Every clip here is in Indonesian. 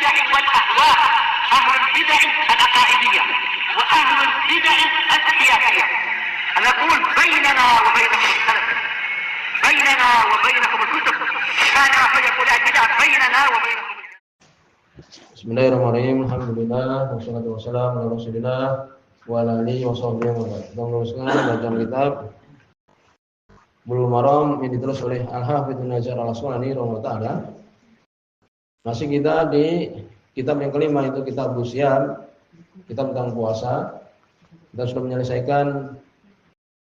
البدع والأهواء، أهل البدع العقائدية وأهل البدع السياسية. نقول بيننا وبينكم السلف، بيننا وبينكم الكتب، كان فيقول البدع بيننا وبينكم. Bismillahirrahmanirrahim. Alhamdulillah wassalatu wassalamu ala Rasulillah wa ala alihi washabbihi wa sallam. Kita meneruskan bacaan kitab Bulughul Maram yang ditulis oleh Al-Hafidz Ibnu Hajar Al-Asqalani rahimahullah taala. Masih kita di kitab yang kelima, itu kitab Siyam, kitab tentang puasa. Kita sudah menyelesaikan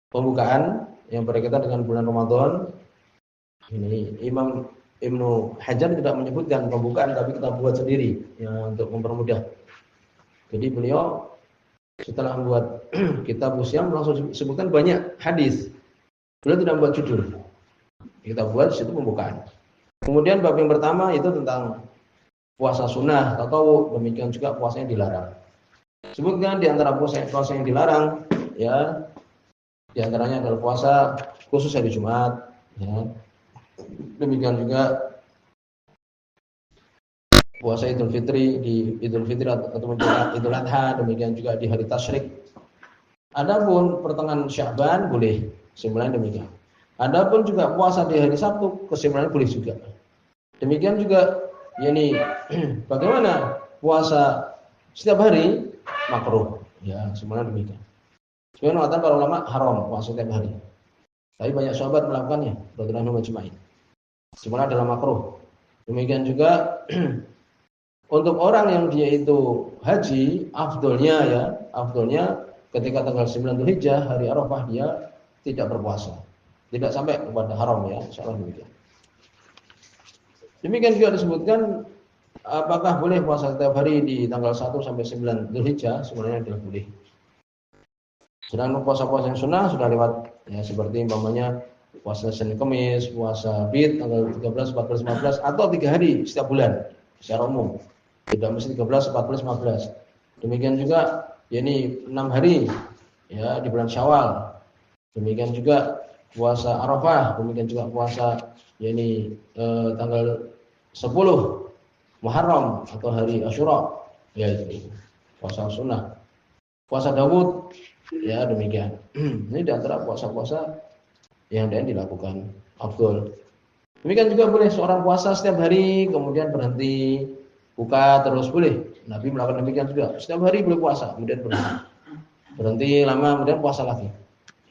pembukaan yang berkaitan dengan bulan Ramadan. Ini Imam Ibnu Hajar tidak menyebutkan pembukaan, tapi kita buat sendiri ya, untuk mempermudah. Jadi beliau setelah membuat kitab Siyam langsung sebutkan banyak hadis. Beliau tidak membuat judul. Kita buat di situ pembukaan. Kemudian bab yang pertama itu tentang puasa sunnah atau demikian juga puasa yang dilarang. Sebutkan di antara puasa yang dilarang, ya, di antaranya adalah puasa khusus hari Jumat, ya. Demikian juga puasa Idul Fitri di Idul Fitri atau Idul Adha, demikian juga di hari Tasyrik. Adapun pertengahan Sya'ban boleh, kesimpulan demikian. Adapun juga puasa di hari Sabtu, kesimpulan boleh juga. Demikian juga yakni bagaimana puasa setiap hari makruh, ya, kesimpulan demikian. Sebenarnya mengatakan para ulama haram puasa setiap hari. Tapi banyak sahabat melakukannya, radhiyallahu anhum ajma'in. Sebenarnya adalah makruh. Demikian juga untuk orang yang dia itu haji, afdolnya ketika tanggal 9 Dzulhijjah hari Arafah dia tidak berpuasa. Tidak sampai kepada haram, ya, insyaallah demikian. Demikian juga disebutkan apakah boleh puasa setiap hari di tanggal 1 sampai 9 Dzulhijjah, sebenarnya tidak boleh. Sedangkan puasa-puasa yang sunnah sudah lewat, ya, seperti umpamanya puasa Senin Kamis, puasa Bid tanggal 13, 14, 15 atau 3 hari setiap bulan secara umum. Tidak mesti 13, 14, 15. Demikian juga yakni 6 hari, ya, di bulan Syawal. Demikian juga puasa Arafah, demikian juga puasa yakni tanggal 10 Muharram atau hari Asyura, ya, itu puasa sunnah. Puasa Daud, ya, demikian. Ini di antara puasa-puasa yang dilakukan afdol. Demikian juga boleh seorang puasa setiap hari kemudian berhenti, buka terus boleh. Nabi melakukan demikian juga. Setiap hari boleh puasa, kemudian berhenti lama, kemudian puasa lagi.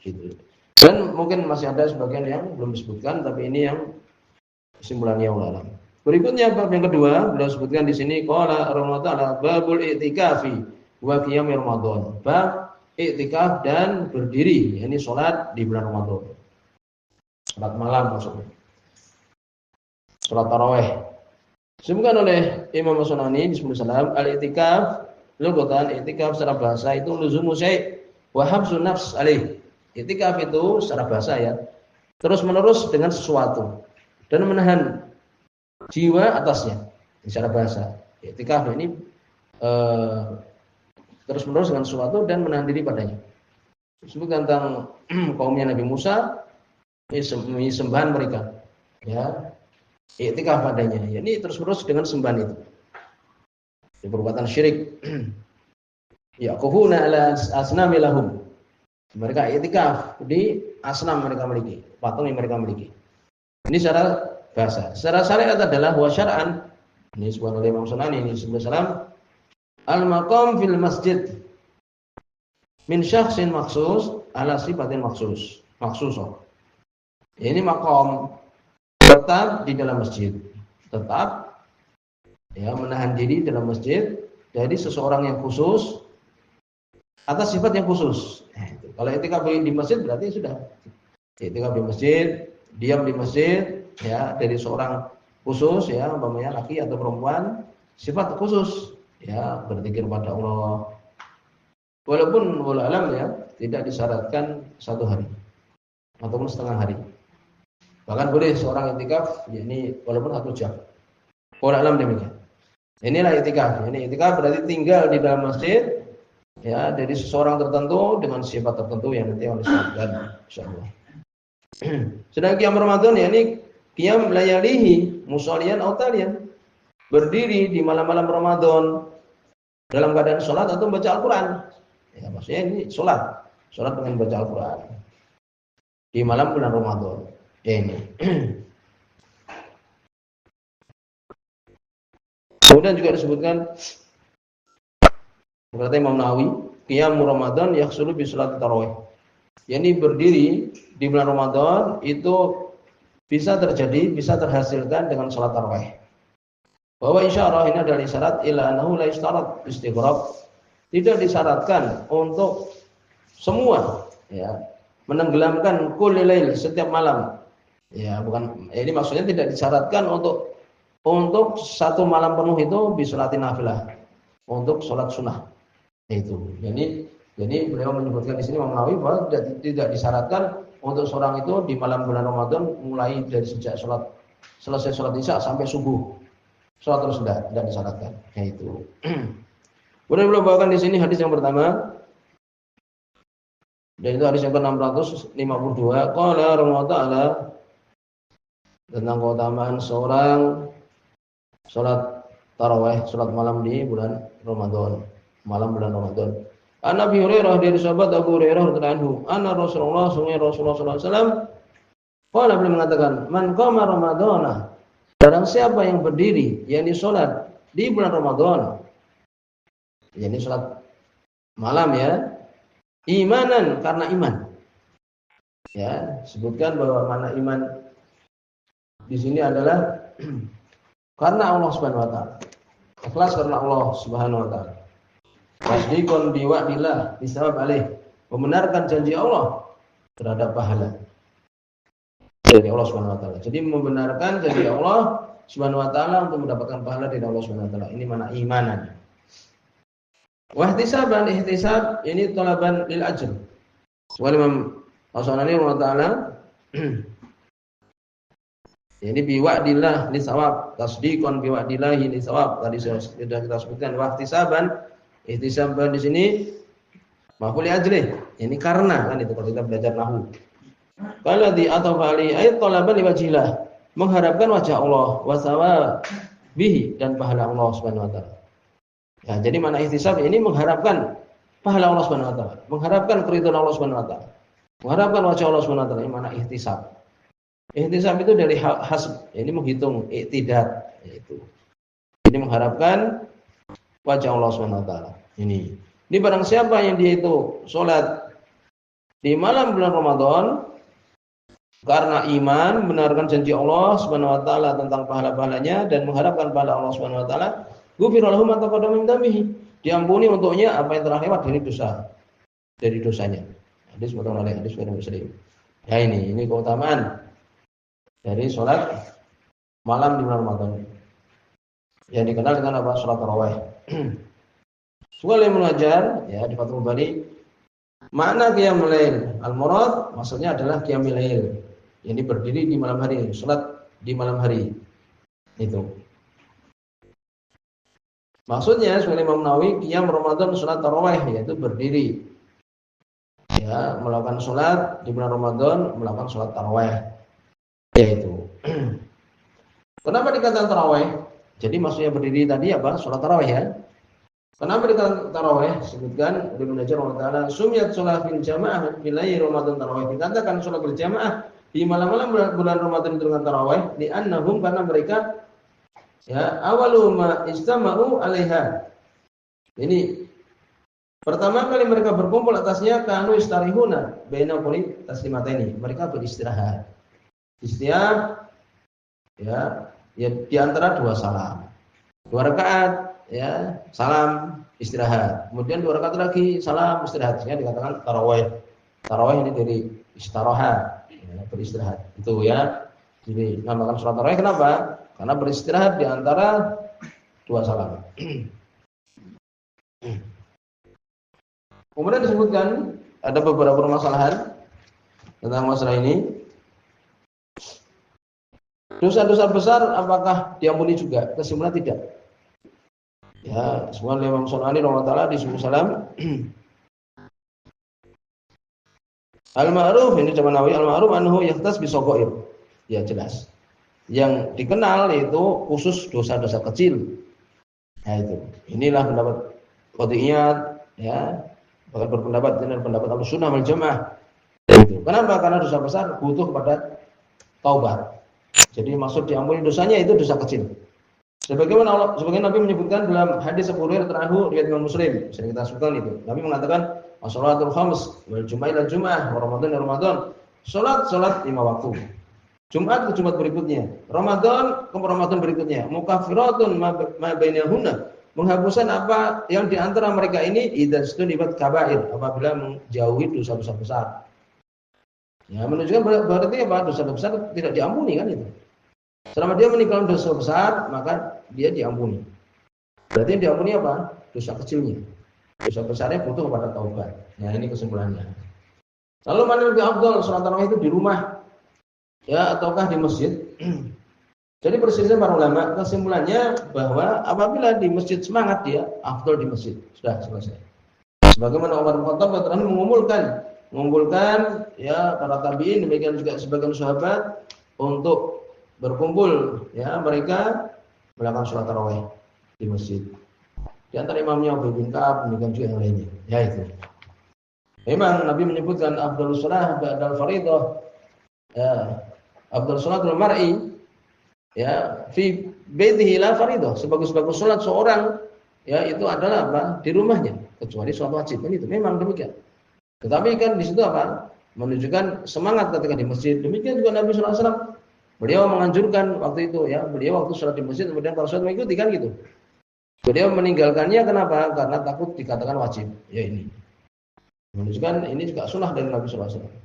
Gitu. Dan mungkin masih ada sebagian yang belum disebutkan, tapi ini yang kesimpulannya ulama. Berikutnya bab yang kedua, beliau sebutkan di sini qala Rasulullah babul i'tikafi wa qiyam Ramadan. Bab i'tikaf dan berdiri, yakni salat di bulan Ramadan. Salat malam maksudnya. Salat tarawih. Disebutkan oleh Imam As-Sunani bismillah, al-i'tikaf, lughatan i'tikaf secara bahasa itu luzumu syai' wa habsun nafs alaih. I'tikaf itu secara bahasa, ya, terus-menerus dengan sesuatu dan menahan jiwa atasnya. Secara bahasa, i'tikaf ini terus-menerus dengan sesuatu dan menahan diri padanya. Disebutkan tentang kaumnya Nabi Musa, sembahan mereka, ya, i'tikaf padanya. Ya, ini terus-menerus dengan sembahan itu. Di perbuatan syirik. Yaqufuna ala asnami lahum. Mereka i'tikaf di asnam mereka miliki, patung yang mereka miliki. Ini secara bahasa. Secara syariat adalah wa syar'an. Ini disebutkan oleh Imam Sunani ini sallallahu al-maqam fil masjid min syakhsin maksus ala sifatin maksusah. Ini maqam tetap di dalam masjid. Tetap, ya, menahan diri dalam masjid dari seseorang yang khusus atas sifat yang khusus. Nah, itu. Kalau i'tikaf di masjid berarti sudah i'tikaf di masjid, diam di masjid, ya, dari seorang khusus, ya, umpamanya laki atau perempuan, sifat khusus, ya, berzikir pada Allah. Walaupun wallahu alam, ya, tidak disyaratkan 1 hari ataupun setengah hari. Bahkan boleh seorang i'tikaf yakni walaupun 1 jam. Wallahu alam demikian. Inilah i'tikaf. Ini i'tikaf berarti tinggal di dalam masjid, ya, dari seseorang tertentu dengan sifat tertentu yang nanti akan disebutkan insyaallah. Sedang qiyam Ramadan, yakni qiyam layalihi musalliyan aw taliyan. berdiri di malam-malam Ramadan dalam keadaan sholat atau baca Al-Quran. Ya, maksudnya ini sholat dengan baca Al-Quran di malam bulan Ramadan. Ya, ini. Kemudian juga disebutkan berkata Imam Nawawi, qiyam Ramadan yahsulu bi salat tarawih. Yani berdiri di bulan Ramadan itu bisa terjadi, bisa terhasilkan dengan salat tarawih. Bahwa isyarah ini adalah isyarat ila annahu la isyarat istighraq. Tidak disyaratkan untuk semua, ya, menenggelamkan kulli lail, setiap malam. Ya, bukan, ini maksudnya tidak disyaratkan untuk satu malam penuh itu bisolatin nafilah, untuk sholat sunnah itu. Jadi beliau menyebutkan di sini Imam Nawawi bahwa tidak disyaratkan untuk seorang itu di malam bulan Ramadan mulai dari sejak selesai sholat isya sampai subuh sholat terus, tidak disyaratkan. Itu. Kemudian beliau bawakan di sini hadis yang pertama, dan itu hadis yang ke-652. Qala Rasulullah Ta'ala tentang keutamaan seorang sholat tarawih, sholat malam di bulan Ramadan, malam bulan Ramadan. An Abi Hurairah, dari sahabat Abu Hurairah radhiyallahu anhu, anna Rasulullah sallallahu alaihi wasallam qala, beliau mengatakan, man qama Ramadana, barang siapa yang berdiri, yakni sholat di bulan Ramadan, yakni sholat malam, ya, imanan, karena iman. Ya, sebutkan bahwa mana iman di sini adalah karena Allah Subhanahu wa taala. Ikhlas karena Allah Subhanahu wa taala. Tasdiqun bi wa'dillah bisawab alaih. Membenarkan janji Allah terhadap pahala dari Allah Subhanahu wa taala. Jadi membenarkan janji Allah Subhanahu wa taala untuk mendapatkan pahala dari Allah Subhanahu wa taala. Ini mana imanan. Wa ihtisaban, ihtisab ini talaban lil ajr. Wal Imam As-Sanani wa taala ini biwa'dillah li sawab, tasdiqan biwa'dillahi li sawab. Tadi sudah kita sebutkan wahtisaban, ihtisaban di sini maf'ul ajli. Ini karena, kan itu kalau kita belajar nahwu. Qala di atau ali ayat talaban li wajhillah, mengharapkan wajah Allah, wa sawabihi, dan pahala Allah Subhanahu wa taala. Ya, jadi mana ihtisab ini mengharapkan pahala Allah Subhanahu wa taala, mengharapkan keridhaan Allah Subhanahu wa taala, mengharapkan wajah Allah Subhanahu wa taala. Ini mana ihtisab. Ihtisab itu dari hasb, ini menghitung, iktidad, yaitu. Ini mengharapkan wajah Allah Subhanahu wa taala. Ini barang siapa yang dia itu sholat di malam bulan Ramadan karena iman, benarkan janji Allah Subhanahu wa taala tentang pahala-pahalanya dan mengharapkan pahala Allah Subhanahu wa taala, ghufira lahu ma taqaddama min dzambihi, diampuni untuknya apa yang telah lewat dari dosanya. Hadis muttafaqun alaih, hadis riwayat Muslim. Ya, ini keutamaan dari sholat malam di bulan Ramadan yang dikenal dengan apa? Sholat tarawih. Soal yang mengajar, ya, di Fathul Bari, makna qiyamul lail al-murad maksudnya adalah qiyamul lail, yang berdiri di malam hari, sholat di malam hari. Itu maksudnya sebagai Imam Nawawi, qiyam Ramadan sholat tarawih, yaitu berdiri, ya, melakukan sholat di bulan Ramadan, melakukan sholat tarawih. Yaitu. Kenapa dikatakan tarawih? Jadi maksudnya berdiri tadi apa? Sholat tarawih, ya. Kenapa dikatakan tarawih? Sebutkan Ibnu Hajar Allah taala, sumiyat sholat bil jamaah bil lail Ramadan tarawih. Dikatakan sholat berjamaah di malam-malam bulan Ramadan itu dengan tarawih, di annahum, karena mereka, ya, awalu ma istama'u 'alaiha. Ini pertama kali mereka berkumpul atasnya, kanu istarihuna baina quli taslimataini. Mereka beristirahat di setiap, ya di antara dua salam, 2 rakaat, ya, salam istirahat, kemudian 2 rakaat lagi salam istirahat. Sehingga dikatakan tarawih. Tarawih ini dari istirahat, ya, beristirahat itu, ya. Jadi namakan sholat tarawih kenapa? Karena beristirahat di antara 2 salam. Kemudian disebutkan ada beberapa permasalahan tentang masalah ini. Dosa-dosa besar apakah diampuni juga? Kesimpulan tidak. Ya, semua Imam Sunani rahimahullah taala di salam. Al-ma'ruf, ini zaman Nawawi, al-ma'ruf anhu yahtas bi shaghair. Ya, jelas. yang dikenal yaitu khusus dosa-dosa kecil. Nah itu. Inilah pendapat Qadhiyat ya. Bahkan berpendapat dengan pendapat Ahlussunnah wal Jamaah. Itu. Kenapa? Karena dosa besar butuh kepada taubat. Jadi maksud diampuni dosanya itu dosa kecil. Sebagaimana Nabi menyebutkan dalam hadis Abu Hurairah terakhir riwayat Imam Muslim, sering kita sebutkan itu. Nabi mengatakan, "As-shalatul khams wal jumu'ah ila jumu'ah wa Ramadan ila Ramadan." Salat 5 waktu. Jumat ke Jumat berikutnya, Ramadan ke Ramadan berikutnya. Mukaffiratun ma bainahunna. Menghapuskan apa yang di antara mereka ini idza stunibat kaba'ir, apabila menjauhi dosa-dosa besar. Ya, menunjukkan berarti apa? Dosa besar tidak diampuni kan itu. Selama dia meninggalkan dosa besar, maka dia diampuni. Berarti yang diampuni apa? Dosa kecilnya. Dosa besarnya butuh kepada taubat. Nah, ini kesimpulannya. Lalu mana lebih afdal, salat tarawih itu di rumah ya ataukah di masjid? Jadi perselisihan para ulama, kesimpulannya bahwa apabila di masjid semangat dia, afdal di masjid. Sudah selesai. Sebagaimana Umar bin Khattab mengumpulkan ya para tabi'in, demikian juga sebagian sahabat untuk berkumpul ya mereka melakukan sholat tarawih di masjid. Di antara imamnya Ubay bin Ka'ab, demikian juga yang lainnya. Ya itu. Memang Nabi menyebutkan afdhalus shalah ba'dal fardhah. Ya, afdhalus shalatul mar'i ya fi baitihi la fardhah. Sebagus-bagus salat seorang ya itu adalah apa? Di rumahnya, kecuali salat wajib. Kan itu memang demikian. Tetapi kan di situ apa? Menunjukkan semangat ketika di masjid. Demikian juga Nabi sallallahu alaihi wasallam. Beliau menganjurkan waktu itu ya, beliau waktu sholat di masjid kemudian kalau sholat mengikuti kan gitu. Beliau meninggalkannya kenapa? Karena takut dikatakan wajib. Ya ini. Menunjukkan ini juga sunnah dari Nabi sallallahu alaihi wasallam.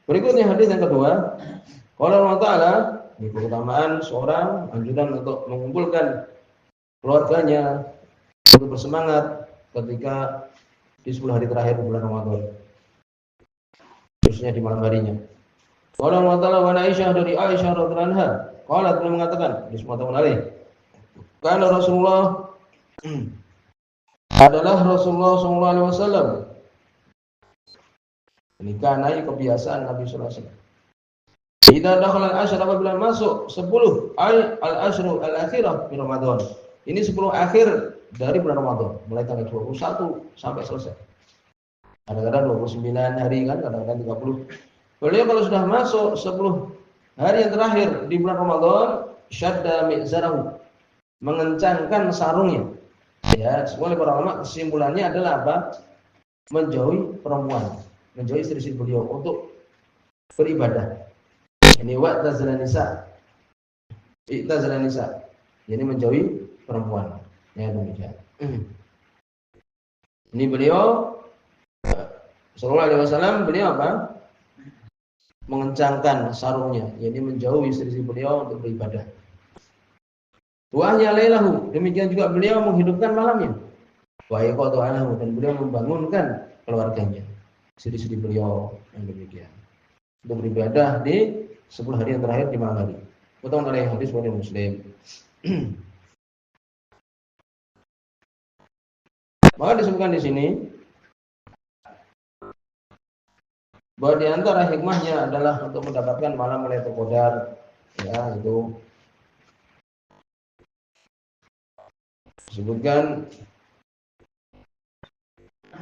Berikutnya hadis yang kedua, qala Allah Ta'ala, ini keutamaan seorang anjuran untuk mengumpulkan keluarganya untuk bersemangat ketika di 10 hari terakhir bulan Ramadan. Khususnya di malam harinya. Qala Allah Ta'ala wa Aisyah dari Aisyah radhiyallahu anha, qalat beliau mengatakan di semua tahun hari. Karena Rasulullah adalah Rasulullah sallallahu alaihi wasallam. Ini karena kebiasaan Nabi sallallahu alaihi wasallam. Idza dakhala al-ashr apabila masuk 10 al-ashru al-akhirah di Ramadan. Ini 10 akhir dari bulan Ramadan, mulai tanggal 21 sampai selesai. Kadang-kadang 29 hari kan, kadang-kadang 30. Beliau kalau sudah masuk 10 hari yang terakhir di bulan Ramadan, syadda mi'zarahu, mengencangkan sarungnya. Ya, semua para ulama kesimpulannya adalah apa? Menjauhi perempuan, menjauhi istri-istri beliau untuk beribadah. Ini wa'tazalan nisa. I'tazalan nisa. Jadi menjauhi perempuan. Ya demikian. Ini beliau sallallahu alaihi wasallam, beliau apa? Mengencangkan sarungnya, yakni menjauhi istri beliau untuk beribadah. Wahya lailahu, demikian juga beliau menghidupkan malamnya. Wa yaqadu anhu, dan beliau membangunkan keluarganya, istri beliau yang demikian. Untuk beribadah di 10 hari yang terakhir di malam hari. Potongan oleh hadis riwayat Muslim. Maka disebutkan di sini bahwa di antara hikmahnya adalah untuk mendapatkan malam Lailatul Qadar, ya itu disebutkan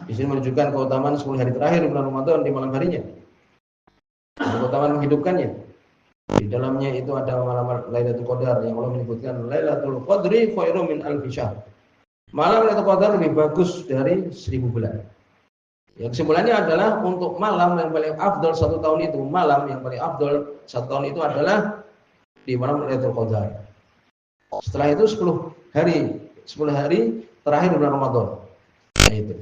di sini menunjukkan keutamaan 10 hari terakhir di bulan Ramadan di malam harinya. Keutamaan menghidupkannya. Di dalamnya itu ada malam Lailatul Qadar yang Allah menyebutkan Lailatul Qadri khairum min alfi syahr. Malam Lailatul Qadar lebih bagus dari 1000 bulan. Ya, kesimpulannya adalah untuk malam yang paling afdal 1 tahun itu, malam yang paling afdal 1 tahun itu adalah di malam Lailatul Qadar. Setelah itu 10 hari terakhir bulan Ramadan. Nah, itu.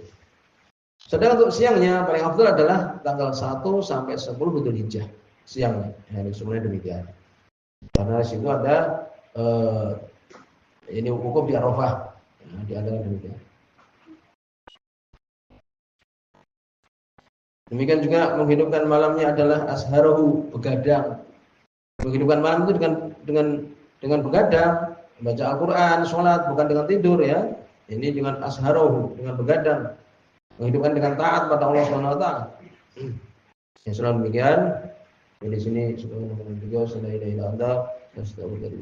Sedangkan untuk siangnya paling afdal adalah tanggal 1 sampai 10 Dzulhijjah siangnya. Ya, semuanya demikian. Karena di situ ada ini wukuf di Arafah. Nah, di antara demikian. Demikian juga menghidupkan malamnya adalah asharuhu, begadang. Menghidupkan malam itu dengan begadang, membaca Al-Qur'an, sholat, bukan dengan tidur ya. Ini dengan asharuhu, dengan begadang. Menghidupkan dengan taat pada Allah Subhanahu wa taala. Ya, selalu demikian. Jadi di sini sudah menemukan juga, sudah ila anda, dan sudah berkata